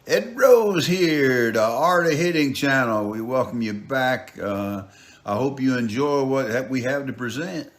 Ed Rose here, the Art of Hitting channel. We welcome you back. I hope you enjoy what we have to present.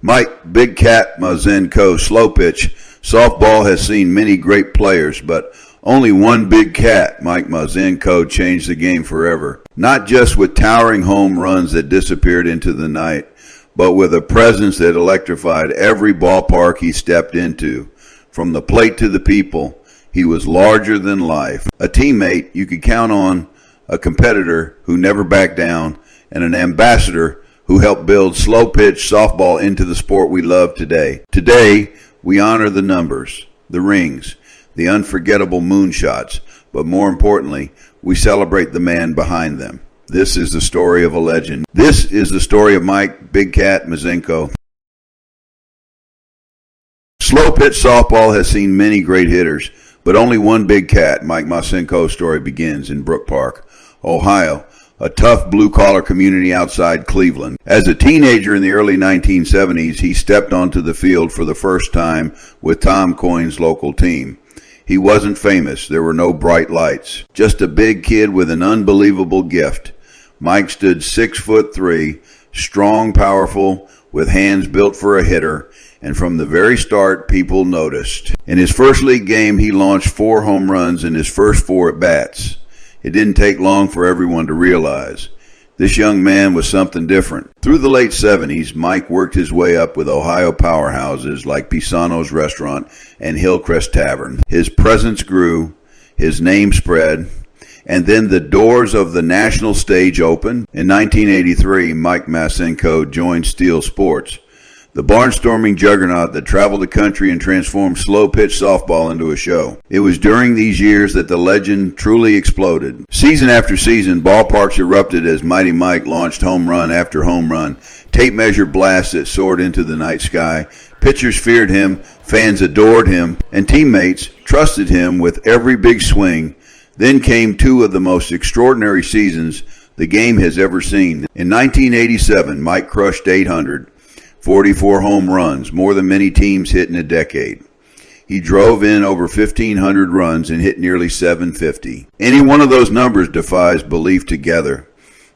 Mike Big Cat Macenko slow pitch. Softball has seen many great players, but only one Big Cat, Mike Macenko, changed the game forever. Not just with towering home runs that disappeared into the night, but with a presence that electrified every ballpark he stepped into. From the plate to the people, he was larger than life. A teammate you could count on, a competitor who never backed down, and an ambassador who helped build slow-pitch softball into the sport we love today. Today, we honor the numbers, the rings, the unforgettable moonshots, but more importantly, we celebrate the man behind them. This is the story of a legend. This is the story of Mike Big Cat Macenko. Slow-pitch softball has seen many great hitters, but only one Big Cat. Mike Macenko's story begins in Brook Park, Ohio, a tough blue-collar community outside Cleveland. As a teenager in the early 1970s, he stepped onto the field for the first time with Tom Coyne's local team. He wasn't famous. There were no bright lights. Just a big kid with an unbelievable gift. Mike stood 6'3", strong, powerful, with hands built for a hitter, and from the very start, people noticed. In his first league game, he launched 4 home runs in his first 4 at-bats. It didn't take long for everyone to realize this young man was something different. Through the late 70s, Mike worked his way up with Ohio powerhouses like Pesano's restaurant and Hillcrest Tavern. His presence grew, his name spread, and then the doors of the national stage opened. In 1983, Mike Macenko joined Steel Sports, the barnstorming juggernaut that traveled the country and transformed slow-pitch softball into a show. It was during these years that the legend truly exploded. Season after season, ballparks erupted as Mighty Mike launched home run after home run, tape-measure blasts that soared into the night sky. Pitchers feared him, fans adored him, and teammates trusted him with every big swing. Then came 2 of the most extraordinary seasons the game has ever seen. In 1987, Mike crushed 800. 44 home runs, more than many teams hit in a decade. He drove in over 1,500 runs and hit nearly 750. Any one of those numbers defies belief. Together,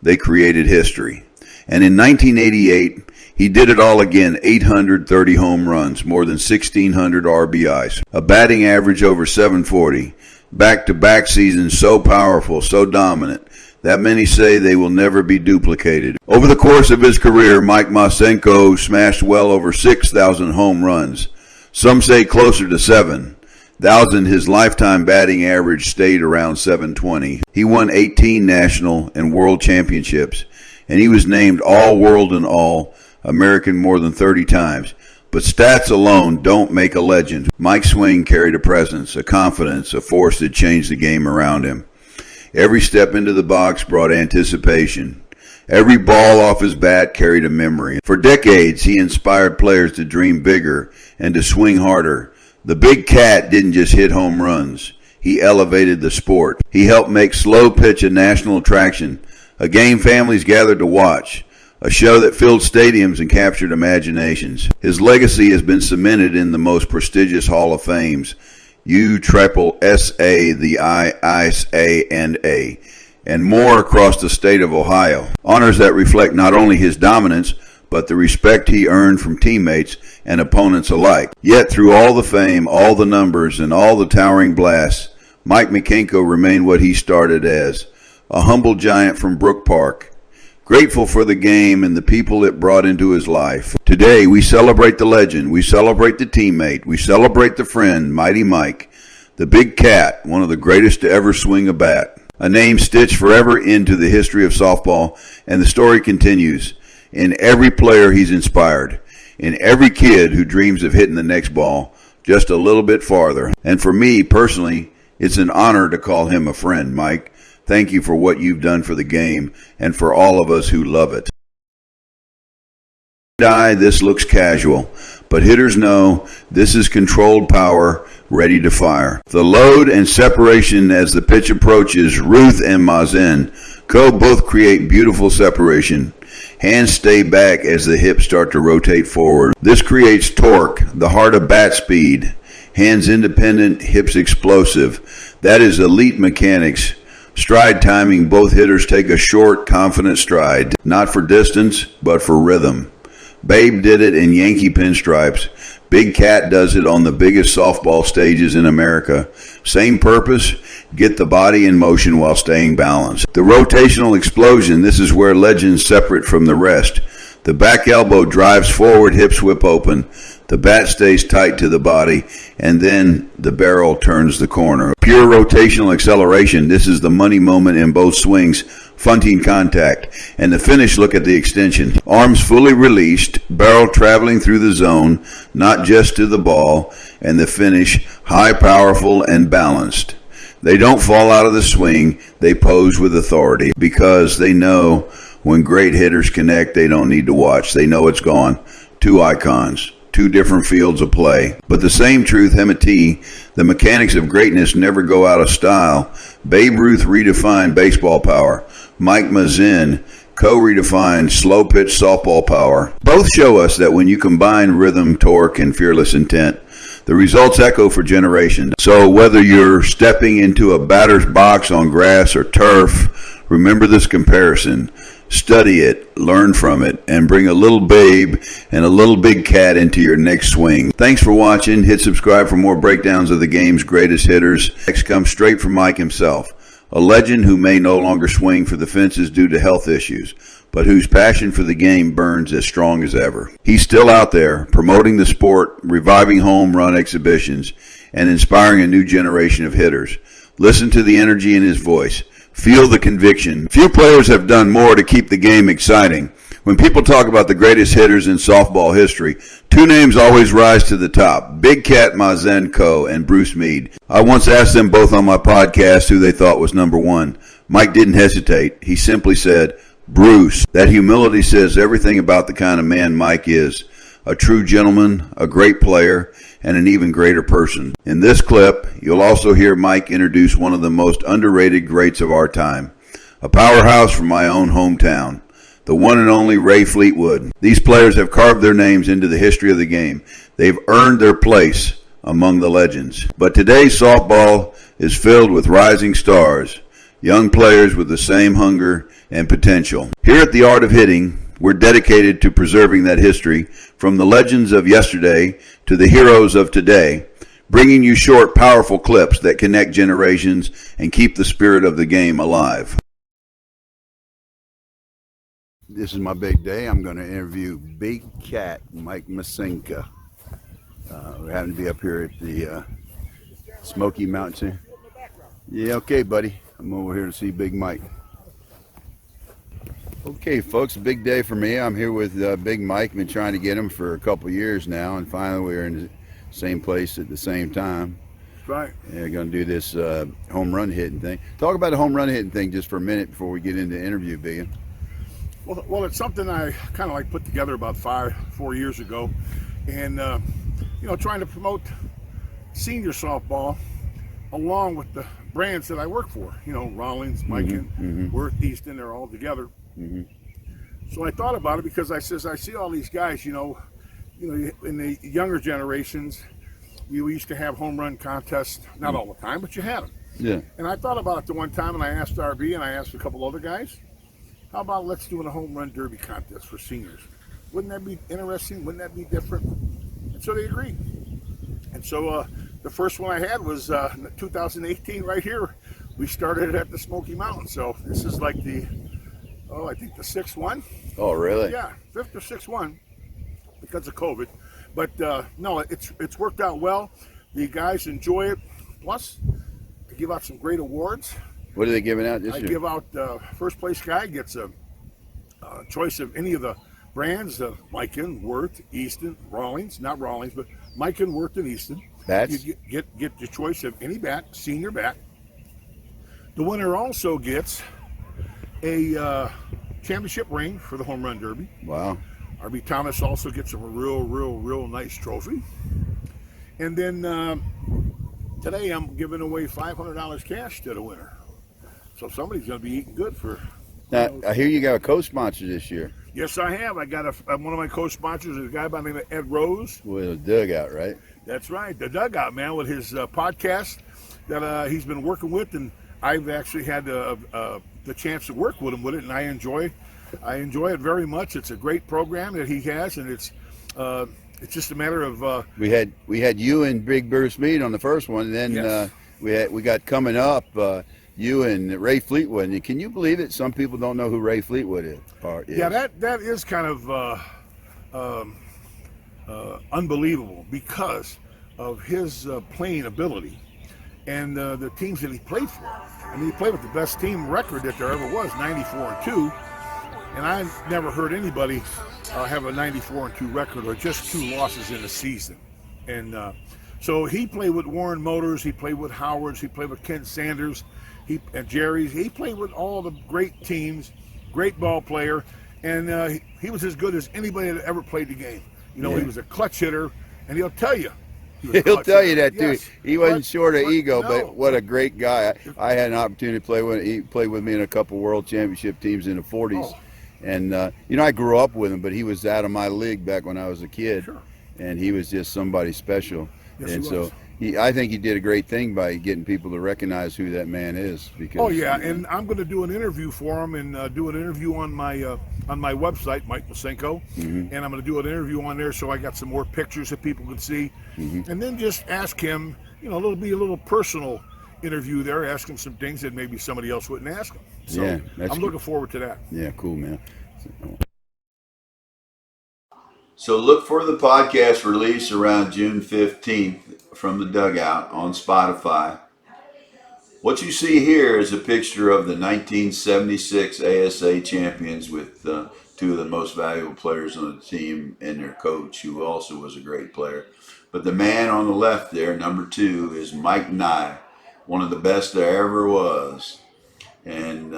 they created history. And in 1988, he did it all again, 830 home runs, more than 1,600 RBIs, a batting average over 740, back-to-back seasons so powerful, so dominant, that many say they will never be duplicated. Over the course of his career, Mike Macenko smashed well over 6,000 home runs. Some say closer to 7,000. His lifetime batting average stayed around 720. He won 18 national and world championships, and he was named All-World and All-American more than 30 times. But stats alone don't make a legend. Mike's swing carried a presence, a confidence, a force that changed the game around him. Every step into the box brought anticipation. Every ball off his bat carried a memory. For decades, he inspired players to dream bigger and to swing harder. The Big Cat didn't just hit home runs. He elevated the sport. He helped make slow pitch a national attraction, a game families gathered to watch, a show that filled stadiums and captured imaginations. His legacy has been cemented in the most prestigious Hall of Fames, USSA, the ISA, and A, and more across the state of Ohio. Honors that reflect not only his dominance, but the respect he earned from teammates and opponents alike. Yet through all the fame, all the numbers, and all the towering blasts, Mike Macenko remained what he started as, a humble giant from Brook Park, grateful for the game and the people it brought into his life. Today, we celebrate the legend, we celebrate the teammate, we celebrate the friend, Mighty Mike, the Big Cat, one of the greatest to ever swing a bat. A name stitched forever into the history of softball, and the story continues. In every player he's inspired, in every kid who dreams of hitting the next ball just a little bit farther. And for me, personally, it's an honor to call him a friend, Mike. Thank you for what you've done for the game and for all of us who love it. This looks casual, but hitters know this is controlled power ready to fire. The load and separation as the pitch approaches. Ruth and Macenko both create beautiful separation. Hands stay back as the hips start to rotate forward. This creates torque, the heart of bat speed, Hands independent, hips explosive. That is elite mechanics. Stride timing, both hitters take a short, confident stride. Not for distance, but for rhythm. Babe did it in Yankee pinstripes. Big Cat does it on the biggest softball stages in America. Same purpose, get the body in motion while staying balanced. The rotational explosion, this is where legends separate from the rest. The back elbow drives forward, hips whip open. The bat stays tight to the body, and then the barrel turns the corner. Pure rotational acceleration, this is the money moment in both swings. Fronting contact, and the finish, look at the extension. Arms fully released, barrel traveling through the zone, not just to the ball, and the finish, high, powerful, and balanced. They don't fall out of the swing, they pose with authority, because they know when great hitters connect, they don't need to watch. They know it's gone. Two icons. Two different fields of play. But the same truth, Hemati, the mechanics of greatness never go out of style. Babe Ruth redefined baseball power. Mike Macenko co-redefined slow pitch softball power. Both show us that when you combine rhythm, torque, and fearless intent, the results echo for generations. So whether you're stepping into a batter's box on grass or turf, remember this comparison. Study it, learn from it, and bring a little Babe and a little Big Cat into your next swing. Thanks for watching. Hit subscribe for more breakdowns of the game's greatest hitters. Next comes straight from Mike himself, a legend who may no longer swing for the fences due to health issues, but whose passion for the game burns as strong as ever. He's still out there, promoting the sport, reviving home run exhibitions, and inspiring a new generation of hitters. Listen to the energy in his voice. Feel the conviction. Few players have done more to keep the game exciting. When people talk about the greatest hitters in softball history, two names always rise to the top, Big Cat Macenko and Bruce Meade. I once asked them both on my podcast who they thought was number one. Mike didn't hesitate. He simply said, Bruce. That humility says everything about the kind of man Mike is. A true gentleman, a great player, and an even greater person. In this clip, you'll also hear Mike introduce one of the most underrated greats of our time, a powerhouse from my own hometown, the one and only Ray Fleetwood. These players have carved their names into the history of the game. They've earned their place among the legends. But today's softball is filled with rising stars, young players with the same hunger and potential. Here at the Art of Hitting, we're dedicated to preserving that history, from the legends of yesterday to the heroes of today, bringing you short, powerful clips that connect generations and keep the spirit of the game alive. This is my big day. I'm going to interview Big Cat Mike Macenko. We're having to be up here at the Smoky Mountains. Yeah, okay, buddy. I'm over here to see Big Mike. Okay, folks, a big day for me. I'm here with Big Mike. Been trying to get him for a couple years now, and finally we're in the same place at the same time. That's right. And we're going to do this home run hitting thing. Talk about the home run hitting thing just for a minute before we get into the interview, Big. Well, it's something I kind of like put together about 4 years ago, and trying to promote senior softball along with the brands that I work for. Rawlings, Mikan, Worth, Easton, they're all together. So I thought about it because I see all these guys, in the younger generations, you used to have home run contests, not all the time, but you had them. Yeah. And I thought about it the one time, and I asked RB and I asked a couple other guys, how about let's do a home run derby contest for seniors? Wouldn't that be interesting? Wouldn't that be different? And so they agreed. And so the first one I had was 2018 right here. We started it at the Smoky Mountains. So this is like I think the sixth one. Oh, really? Yeah, fifth or sixth one because of COVID. But no, it's worked out well. The guys enjoy it. Plus, I give out some great awards. What are they giving out this year? I give out first place guy gets a choice of any of the brands, Mikan, Worth, Easton, Rawlings, not Rawlings, but Mikan, Worth, and Easton. Bats? You get your choice of any bat, senior bat. The winner also gets a championship ring for the home run derby. Wow. RB Thomas also gets a real nice trophy. And then today I'm giving away $500 cash to the winner. So somebody's going to be eating good for. Now, I hear you got a co-sponsor this year. Yes, I have. I got one of my co-sponsors is a guy by the name of Ed Rose. With a dugout, right? That's right, the Dugout, man, with his podcast that he's been working with, and I've actually had the chance to work with him with it, and I enjoy it very much. It's a great program that he has, and it's just a matter of we had you and Big Bruce Mead on the first one, and then yes. we got coming up you and Ray Fleetwood. And can you believe it? Some people don't know who Ray Fleetwood is. Yeah, that is kind of unbelievable because of his playing ability and the teams that he played for. I mean, he played with the best team record that there ever was, 94-2, and I never heard anybody have a 94-2 record or just 2 losses in a season. And so he played with Warren Motors, he played with Howards, he played with Ken Sanders, and Jerry's. He played with all the great teams, great ball player, and he was as good as anybody that ever played the game. You know, He was a clutch hitter, and he'll tell you. He'll tell you that too. Yes. He wasn't short of ego, no. but what a great guy. I had an opportunity to play with. He played with me in a couple world championship teams in the 40s. And, I grew up with him, but he was out of my league back when I was a kid. Sure. And he was just somebody special. Yes, and he so was. I think he did a great thing by getting people to recognize who that man is. Because, Oh yeah, and I'm going to do an interview for him and do an interview on my website, Mike Macenko, and I'm going to do an interview on there so I got some more pictures that people can see, and then just ask him, it'll be a little personal interview there, ask him some things that maybe somebody else wouldn't ask him. So Yeah, I'm looking forward to that. Yeah, cool, man. So look for the podcast release around June 15th from the Dugout on Spotify. What you see here is a picture of the 1976 ASA champions with 2 of the most valuable players on the team and their coach, who also was a great player. But the man on the left there, number 2, is Mike Nye, one of the best there ever was. And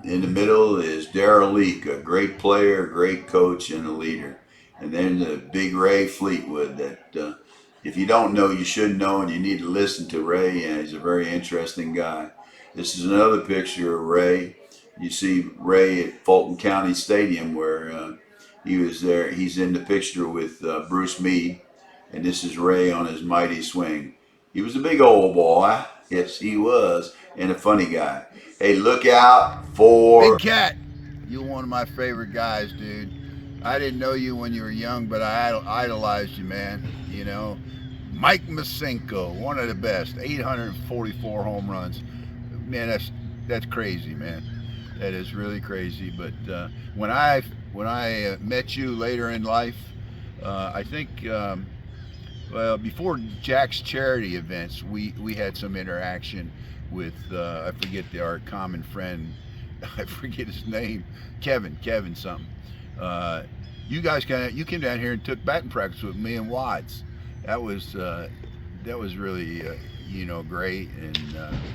in the middle is Darrell Leak, a great player, great coach, and a leader. And then the big Ray Fleetwood that if you don't know, you should know, and you need to listen to Ray. And he's a very interesting guy. This is another picture of Ray. You see Ray at Fulton County Stadium where he was there. He's in the picture with Bruce Mead. And this is Ray on his mighty swing. He was a big old boy. Yes, he was. And a funny guy. Hey, look out for... Big Cat, you're one of my favorite guys, dude. I didn't know you when you were young, but I idolized you, man. Mike Macenko, one of the best, 844 home runs. Man, that's crazy, man. That is really crazy. But when I met you later in life, I think before Jack's charity events, we had some interaction with I forget our common friend. I forget his name. Kevin something. You guys you came down here and took batting practice with me and Watts. That was really great, and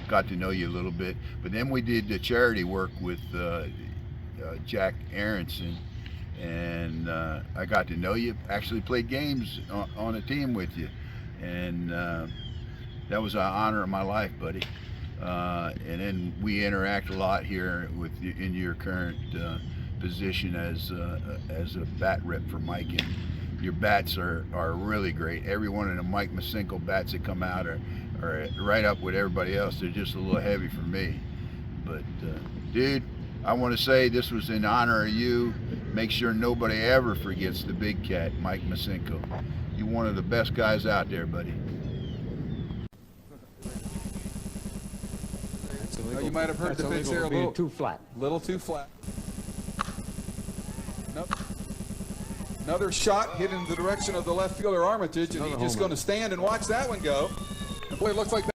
got to know you a little bit. But then we did the charity work with Jack Aronson, and I got to know you. Actually played games on a team with you, and that was an honor of my life, buddy. And then we interact a lot here with you in your current position as a bat rep for Mike, and your bats are really great. Every one of the Mike Macenko bats that come out are right up with everybody else. They're just a little heavy for me, but dude, I want to say this was in honor of you. Make sure nobody ever forgets the big cat, Mike Macenko. You're one of the best guys out there, buddy. You might have heard the pitch there a little too flat. Little too flat. Nope. Another shot hit in the direction of the left fielder Armitage, and he's just going to stand and watch that one go. Boy, it looks like